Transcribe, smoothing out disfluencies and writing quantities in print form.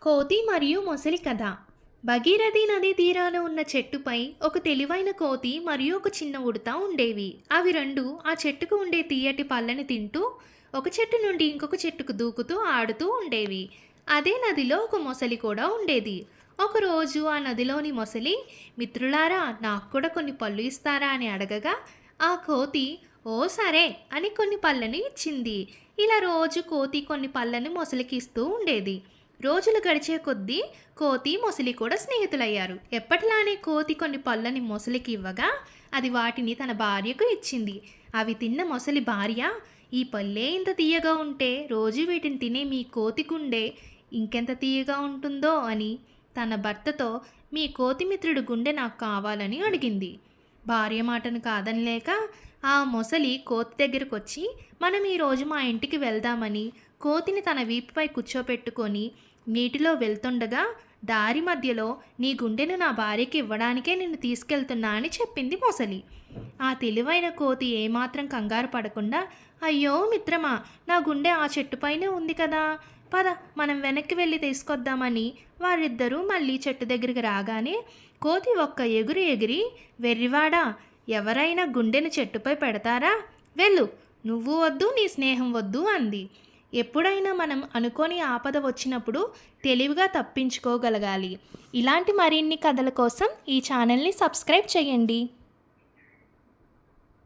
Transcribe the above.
కోతి మరియు మొసలి కథ. భగీరథి నదీ తీరాన ఉన్న చెట్టుపై ఒక తెలివైన కోతి మరియు ఒక చిన్న ఉడత ఉండేవి. అవి రెండు ఆ చెట్టుకు ఉండే తీయటి పళ్ళని తింటూ ఒక చెట్టు నుండి ఇంకొక చెట్టుకు దూకుతూ ఆడుతూ ఉండేవి. అదే నదిలో ఒక మొసలి కూడా ఉండేది. ఒకరోజు ఆ నదిలోని మొసలి, మిత్రులారా, నాకు కూడా కొన్ని పళ్ళు ఇస్తారా అని అడగగా ఆ కోతి ఓ సరే అని కొన్ని పళ్ళని ఇచ్చింది. ఇలా రోజు కోతి కొన్ని పళ్ళని మొసలికి ఇస్తూ ఉండేది. రోజులు గడిచే కొద్దీ కోతి మొసలి కూడా స్నేహితులయ్యారు. ఎప్పటిలానే కోతి కొన్ని పళ్ళని మొసలికి ఇవ్వగా అది వాటిని తన భార్యకు ఇచ్చింది. అవి తిన్న మొసలి భార్య, ఈ పళ్ళే ఇంత తీయగా ఉంటే రోజు వీటిని తినే మీ కోతి గుండె ఇంకెంత తీయగా ఉంటుందో అని తన భర్తతో, మీ కోతి మిత్రుడు గుండె నాకు కావాలని అడిగింది. భార్య మాటను కాదనలేక ఆ మొసలి కోతి దగ్గరకు వచ్చి, మనం ఈరోజు మా ఇంటికి వెళ్దామని కోతిని తన వీపుపై కూర్చోపెట్టుకొని నీటిలో వెళ్తుండగా దారి మధ్యలో, నీ గుండెను నా భార్యకి ఇవ్వడానికే నిన్ను తీసుకెళ్తున్నా అని చెప్పింది మొసలి. ఆ తెలివైన కోతి ఏమాత్రం కంగారు పడకుండా, అయ్యో మిత్రమా, నా గుండె ఆ చెట్టుపైనే ఉంది కదా, పద మనం వెనక్కి వెళ్ళి తీసుకొద్దామని వారిద్దరూ మళ్ళీ చెట్టు దగ్గరికి రాగానే కోతి ఒక్క ఎగురు ఎగిరి, వెర్రివాడా, ఎవరైనా గుండెను చెట్టుపై పెడతారా, వెళ్ళు, నువ్వు వద్దు నీ స్నేహం వద్దు అంది. ఎప్పుడైనా మనం అనుకోని ఆపద వచ్చినప్పుడు తెలివిగా తప్పించుకోగలగాలి. ఇలాంటి మరిన్ని కథల కోసం ఈ ఛానల్ని సబ్స్క్రైబ్ చేయండి.